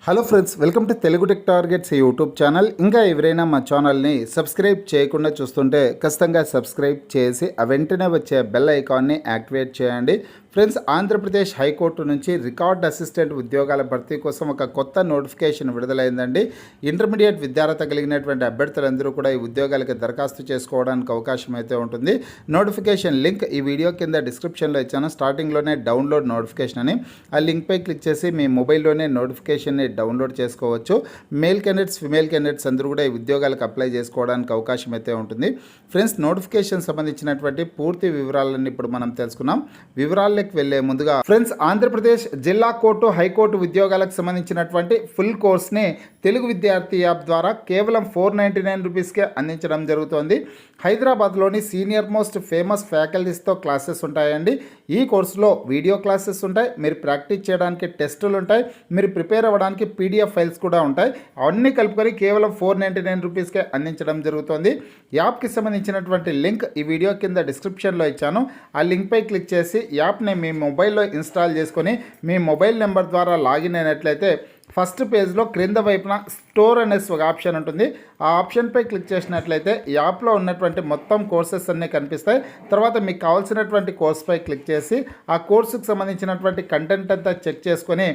Hello friends, welcome to Telugu tech targets YouTube channel. ఇంకా ఎవరైనా మా ఛానల్ని సబ్స్క్రైబ్ చేయకుండా చూస్తుంటే ఖచ్చితంగా సబ్స్క్రైబ్ చేసి ఆ వెంటనే వచ్చే బెల్ ఐకాన్ని యాక్టివేట్ చేయండి. ఫ్రెండ్స్, ఆంధ్రప్రదేశ్ హైకోర్టు నుంచి రికార్డ్ అసిస్టెంట్ ఉద్యోగాల భర్తీ కోసం ఒక కొత్త నోటిఫికేషన్ విడుదలైందండి. ఇంటర్మీడియట్ విద్యార్హత కలిగినటువంటి అభ్యర్థులందరూ కూడా ఈ ఉద్యోగాలకు దరఖాస్తు చేసుకోవడానికి అవకాశం అయితే ఉంటుంది. నోటిఫికేషన్ లింక్ ఈ వీడియో కింద డిస్క్రిప్షన్లో ఇచ్చాను. స్టార్టింగ్లోనే డౌన్లోడ్ నోటిఫికేషన్ అని ఆ లింక్పై క్లిక్ చేసి మీ మొబైల్లోనే నోటిఫికేషన్ని డౌన్లోడ్ చేసుకోవచ్చు. మేల్ క్యాండిడేట్స్, ఫిమేల్ క్యాండిడేట్స్ అందరూ కూడా ఈ ఉద్యోగాలకు అప్లై చేసుకోవడానికి అవకాశం అయితే ఉంటుంది. ఫ్రెండ్స్, నోటిఫికేషన్ సంబంధించినటువంటి పూర్తి వివరాలన్నీ ఇప్పుడు మనం తెలుసుకున్నాం. వివరాల్లోకి వెళ్లే ముందుగా ఫ్రెండ్స్, ఆంధ్రప్రదేశ్ జిల్లా కోర్టు, హైకోర్టు ఉద్యోగాలకు సంబంధించినటువంటి ఫుల్ కోర్స్ని తెలుగు విద్యార్థి యాప్ ద్వారా కేవలం 499 రూపీస్కే అందించడం జరుగుతోంది. హైదరాబాద్లోని సీనియర్ మోస్ట్ ఫేమస్ ఫ్యాకల్టీస్తో క్లాసెస్ ఉంటాయండి. ఈ కోర్సులో వీడియో క్లాసెస్ ఉంటాయి, మీరు ప్రాక్టీస్ చేయడానికి టెస్టులు ఉంటాయి, మీరు ప్రిపేర్ అవ్వడానికి పీడిఎఫ్ ఫైల్స్ కూడా ఉంటాయి. అవన్నీ కలుపుకొని కేవలం 499 రూపీస్కే అందించడం జరుగుతుంది. యాప్కి సంబంధించినటువంటి లింక్ ఈ వీడియో కింద డిస్క్రిప్షన్లో ఇచ్చాను. ఆ లింక్పై క్లిక్ చేసి యాప్ని మీ మొబైల్లో ఇన్స్టాల్ చేసుకొని మీ మొబైల్ నెంబర్ ద్వారా లాగిన్ అయినట్లయితే ఫస్ట్ పేజ్లో క్రింద వైపున స్టోర్ అనేసి ఒక ఆప్షన్ ఉంటుంది. ఆ ఆప్షన్పై క్లిక్ చేసినట్లయితే యాప్లో ఉన్నటువంటి మొత్తం కోర్సెస్ అన్నీ కనిపిస్తాయి. తర్వాత మీకు కావాల్సినటువంటి కోర్స్పై క్లిక్ చేసి ఆ కోర్సుకు సంబంధించినటువంటి కంటెంట్ అంతా చెక్ చేసుకొని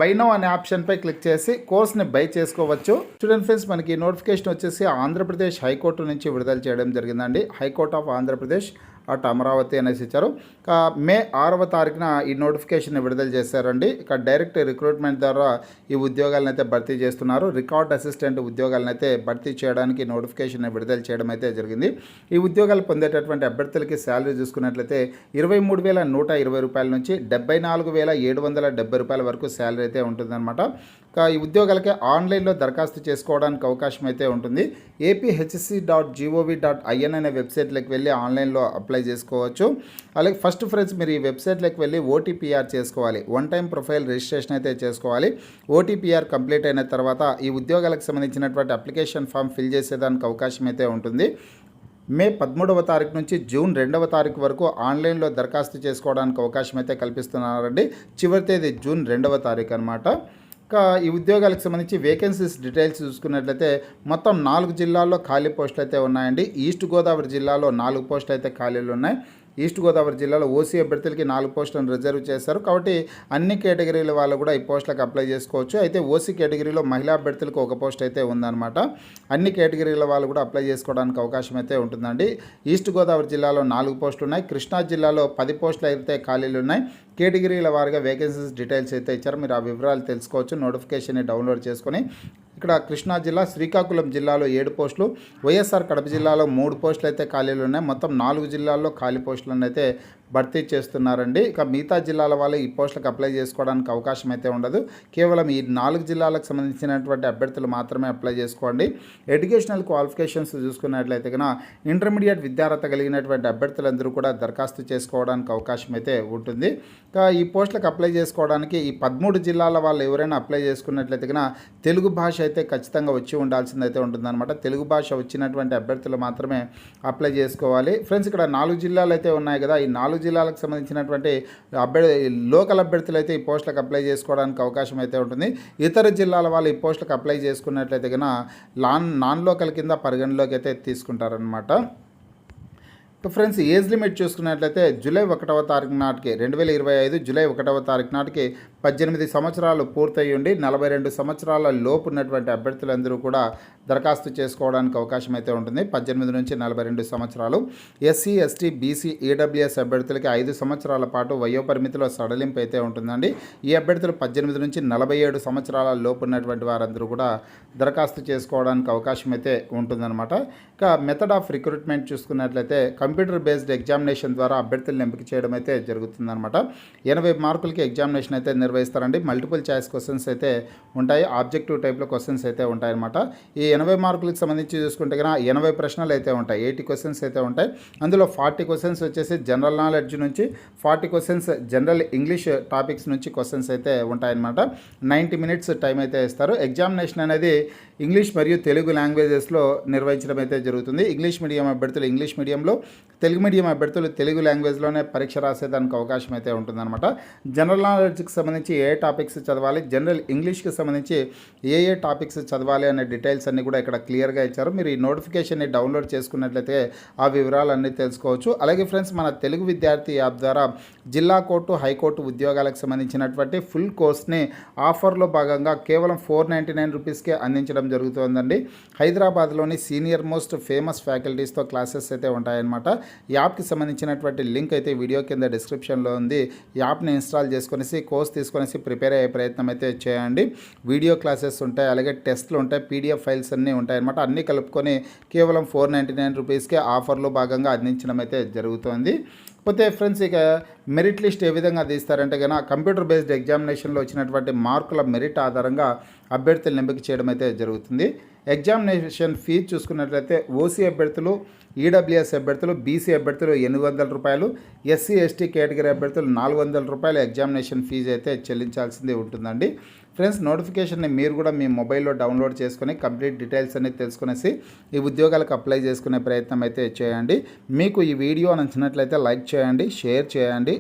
బై నౌ అనే ఆప్షన్పై క్లిక్ చేసి కోర్స్ని బై చేసుకోవచ్చు. స్టూడెంట్ ఫ్రెండ్స్, మనకి నోటిఫికేషన్ వచ్చేసి ఆంధ్రప్రదేశ్ హైకోర్టు నుంచి విడుదల చేయడం జరిగిందండి. హైకోర్ట్ ఆఫ్ ఆంధ్రప్రదేశ్ అటు అమరావతి అనేసి ఇచ్చారు. మే 6వ తారీఖున ఈ నోటిఫికేషన్ విడుదల చేశారండి. ఇక డైరెక్ట్ రిక్రూట్మెంట్ ద్వారా ఈ ఉద్యోగాలను అయితే భర్తీ చేస్తున్నారు. రికార్డ్ అసిస్టెంట్ ఉద్యోగాలను అయితే భర్తీ చేయడానికి నోటిఫికేషన్ విడుదల చేయడం అయితే జరిగింది. ఈ ఉద్యోగాలు పొందేటటువంటి అభ్యర్థులకి శాలరీ చూసుకున్నట్లయితే 23,120 రూపాయల నుంచి 74,770 రూపాయల వరకు శాలరీ అయితే ఉంటుందన్నమాట. ఈ ఉద్యోగాలకి ఆన్లైన్లో దరఖాస్తు చేసుకోవడానికి అవకాశం అయితే ఉంటుంది. apHC.gov.in అనే వెబ్సైట్లోకి వెళ్ళి ఆన్లైన్లో అప్లై చేసుకోవచ్చు. అలాగే ఫస్ట్ ఫ్రెండ్స్, మీరు ఈ వెబ్సైట్లోకి వెళ్ళి ఓటీపీఆర్ చేసుకోవాలి. వన్ టైం ప్రొఫైల్ రిజిస్ట్రేషన్ అయితే చేసుకోవాలి. ఓటీపీఆర్ కంప్లీట్ అయిన తర్వాత ఈ ఉద్యోగాలకు సంబంధించినటువంటి అప్లికేషన్ ఫామ్ ఫిల్ చేసేదానికి అవకాశం అయితే ఉంటుంది. మే 13వ తారీఖు నుంచి జూన్ 2వ తారీఖు వరకు ఆన్లైన్లో దరఖాస్తు చేసుకోవడానికి అవకాశం అయితే కల్పిస్తున్నారండి. చివరి తేదీ జూన్ 2వ తారీఖు అనమాట. ఈ ఉద్యోగాలకు సంబంధించి వేకెన్సీస్ డీటెయిల్స్ చూసుకున్నట్లయితే మొత్తం 4 జిల్లాల్లో ఖాళీ పోస్టులు అయితే ఉన్నాయండి. ఈస్ట్ గోదావరి జిల్లాలో 4 పోస్టులు అయితే ఖాళీలు ఉన్నాయి. ఈస్ట్ గోదావరి జిల్లాలో ఓసీ అభ్యర్థులకి 4 పోస్టులను రిజర్వ్ చేశారు. కాబట్టి అన్ని కేటగిరీల వాళ్ళు కూడా ఈ పోస్టులకు అప్లై చేసుకోవచ్చు. అయితే ఓసీ కేటగిరీలో మహిళా అభ్యర్థులకు ఒక పోస్ట్ అయితే ఉందన్నమాట. అన్ని కేటగిరీల వాళ్ళు కూడా అప్లై చేసుకోవడానికి అవకాశం అయితే ఉంటుందండి. ఈస్ట్ గోదావరి జిల్లాలో 4 పోస్టులు ఉన్నాయి. కృష్ణా జిల్లాలో 10 పోస్టులు అయితే ఖాళీలు ఉన్నాయి. కేటగిరీల వారిగా వేకెన్సీస్ డీటెయిల్స్ అయితే ఇచ్చారు. మీరు ఆ వివరాలు తెలుసుకోవచ్చు. నోటిఫికేషన్ని డౌన్లోడ్ చేసుకొని ఇక్కడ కృష్ణా జిల్లా, శ్రీకాకుళం జిల్లాలో 7 పోస్టులు, వైఎస్ఆర్ కడప జిల్లాలో 3 పోస్టులు అయితే ఖాళీలు ఉన్నాయి. మొత్తం 4 జిల్లాల్లో ఖాళీ పోస్టులను అయితే భర్తీ చేస్తున్నారండి. ఇక మిగతా జిల్లాల వాళ్ళు ఈ పోస్టులకు అప్లై చేసుకోవడానికి అవకాశం అయితే ఉండదు. కేవలం ఈ 4 జిల్లాలకు సంబంధించినటువంటి అభ్యర్థులు మాత్రమే అప్లై చేసుకోండి. ఎడ్యుకేషనల్ క్వాలిఫికేషన్స్ చూసుకున్నట్లయితే కనుక ఇంటర్మీడియట్ విద్యార్హత కలిగినటువంటి అభ్యర్థులందరూ కూడా దరఖాస్తు చేసుకోవడానికి అవకాశం అయితే ఉంటుంది. ఈ పోస్టులకు అప్లై చేసుకోవడానికి ఈ 13 జిల్లాల వాళ్ళు ఎవరైనా అప్లై చేసుకున్నట్లయితే కనుక తెలుగు భాష అయితే ఖచ్చితంగా వచ్చి ఉండాల్సిందైతే ఉంటుందన్నమాట. తెలుగు భాష వచ్చినటువంటి అభ్యర్థులు మాత్రమే అప్లై చేసుకోవాలి. ఫ్రెండ్స్, ఇక్కడ 4 జిల్లాలు అయితే ఉన్నాయి కదా. ఈ 4 జిల్లాలకు సంబంధించినటువంటి లోకల్ అభ్యర్థులు అయితే ఈ పోస్టులకు అప్లై చేసుకోవడానికి అవకాశం అయితే ఉంటుంది. ఇతర జిల్లాల వాళ్ళు ఈ పోస్టులకు అప్లై చేసుకున్నట్లయితే కనుక నాన్ లోకల్ కింద పరిగణలోకి అయితే తీసుకుంటారనమాట. ఫ్రెండ్స్, ఏజ్ లిమిట్ చూసుకున్నట్లయితే జూలై 1వ తారీఖు నాటికి 2025 జూలై 1వ తారీఖు నాటికి 18 సంవత్సరాలు పూర్తయి ఉండి 42 సంవత్సరాల లోపు ఉన్నటువంటి అభ్యర్థులందరూ కూడా దరఖాస్తు చేసుకోవడానికి అవకాశం అయితే ఉంటుంది. 18 నుంచి 42 సంవత్సరాలు. ఎస్సీ, ఎస్టీ, బీసీ, ఈడబ్ల్యూఎస్ అభ్యర్థులకి 5 సంవత్సరాల పాటు వయోపరిమితిలో సడలింపు అయితే ఉంటుందండి. ఈ అభ్యర్థులు 18 నుంచి 47 సంవత్సరాల లోపు ఉన్నటువంటి వారందరూ కూడా దరఖాస్తు చేసుకోవడానికి అవకాశం అయితే ఉంటుందన్నమాట. ఇక మెథడ్ ఆఫ్ రిక్రూట్మెంట్ చూసుకున్నట్లయితే కంప్యూటర్ బేస్డ్ ఎగ్జామినేషన్ ద్వారా అభ్యర్థులను ఎంపిక చేయడం అయితే జరుగుతుందన్నమాట. 80 మార్కులకి ఎగ్జామినేషన్ అయితే నిర్వహిస్తారండి. మల్టిపుల్ చాయిస్ క్వశ్చన్స్ అయితే ఉంటాయి. ఆబ్జెక్టివ్ టైప్లో క్వశ్చన్స్ అయితే ఉంటాయన్నమాట. ఈ 80 మార్కులకు సంబంధించి చూసుకుంటే కనుక 80 ప్రశ్నలు అయితే ఉంటాయి. 80 క్వశ్చన్స్ అయితే ఉంటాయి. అందులో 40 క్వశ్చన్స్ వచ్చేసి జనరల్ నాలెడ్జ్ నుంచి, 40 క్వశ్చన్స్ జనరల్ ఇంగ్లీష్ టాపిక్స్ నుంచి క్వశ్చన్స్ అయితే ఉంటాయన్నమాట. 90 మినిట్స్ టైం అయితే ఇస్తారు. ఎగ్జామినేషన్ అనేది ఇంగ్లీష్ మరియు తెలుగు లాంగ్వేజెస్లో నిర్వహించడం అయితే జరుగుతుంది. ఇంగ్లీష్ మీడియం అభ్యర్థులు ఇంగ్లీష్ మీడియంలో, తెలుగు మీడియం అభ్యర్థులు తెలుగు లాంగ్వేజ్లోనే పరీక్ష రాసేదానికి అవకాశం అయితే ఉంటుందన్నమాట. జనరల్ నాలెడ్జ్కి సంబంధించి ఏ టాపిక్స్ చదవాలి, జనరల్ ఇంగ్లీష్కి సంబంధించి ఏ టాపిక్స్ చదవాలి అనే డీటెయిల్స్ అన్నీ కూడా ఇక్కడ క్లియర్గా ఇచ్చారు. మీరు ఈ నోటిఫికేషన్ని డౌన్లోడ్ చేసుకున్నట్లయితే ఆ వివరాలన్నీ తెలుసుకోవచ్చు. అలాగే ఫ్రెండ్స్, మన తెలుగు విద్యార్థి యాప్ ద్వారా జిల్లా కోర్టు, హైకోర్టు ఉద్యోగాలకు సంబంధించినటువంటి ఫుల్ కోర్స్ని ఆఫర్లో భాగంగా కేవలం 499 రూపీస్కే అందించడం జరుగుతుందండి. హైదరాబాద్లోని సీనియర్ మోస్ట్ ఫేమస్ ఫ్యాకల్టీస్తో క్లాసెస్ అయితే ఉంటాయన్నమాట. యాప్కి సంబంధించినటువంటి లింక్ అయితే వీడియో కింద డిస్క్రిప్షన్లో ఉంది. యాప్ని ఇన్స్టాల్ చేసుకొనేసి కోర్స్ తీసుకొనేసి ప్రిపేర్ అయ్యే ప్రయత్నం అయితే చేయండి. వీడియో క్లాసెస్ ఉంటాయి, అలాగే టెస్ట్లు ఉంటాయి, పీడిఎఫ్ ఫైల్స్ అన్నీ ఉంటాయన్నమాట. అన్నీ కలుపుకొని కేవలం 499 రూపీస్కే ఆఫర్లో భాగంగా అందించడం అయితే జరుగుతుంది. పోతే ఫ్రెండ్స్, ఇక మెరిట్ లిస్ట్ ఏ విధంగా తీస్తారంటే కనుక కంప్యూటర్ బేస్డ్ ఎగ్జామినేషన్లో వచ్చినటువంటి మార్కుల మెరిట్ ఆధారంగా అభ్యర్థులను ఎంపిక చేయడం అయితే జరుగుతుంది. ఎగ్జామినేషన్ ఫీజు చూసుకున్నట్లయితే ఓసీ అభ్యర్థులు, ఈడబ్ల్యూఎస్ అభ్యర్థులు, బీసీ అభ్యర్థులు 800 రూపాయలు, ఎస్సీ ఎస్టీ కేటగిరీ అభ్యర్థులు 400 రూపాయలు ఎగ్జామినేషన్ ఫీజు అయితే చెల్లించాల్సింది ఉంటుందండి. ఫ్రెండ్స్, నోటిఫికేషన్ని మీరు కూడా మీ మొబైల్లో డౌన్లోడ్ చేసుకొని కంప్లీట్ డీటెయిల్స్ అన్ని తెలుసుకునేసి ఈ ఉద్యోగాలకు అప్లై చేసుకునే ప్రయత్నం అయితే చేయండి. మీకు ఈ వీడియో నచ్చినట్లయితే లైక్ చేయండి, షేర్ చేయండి.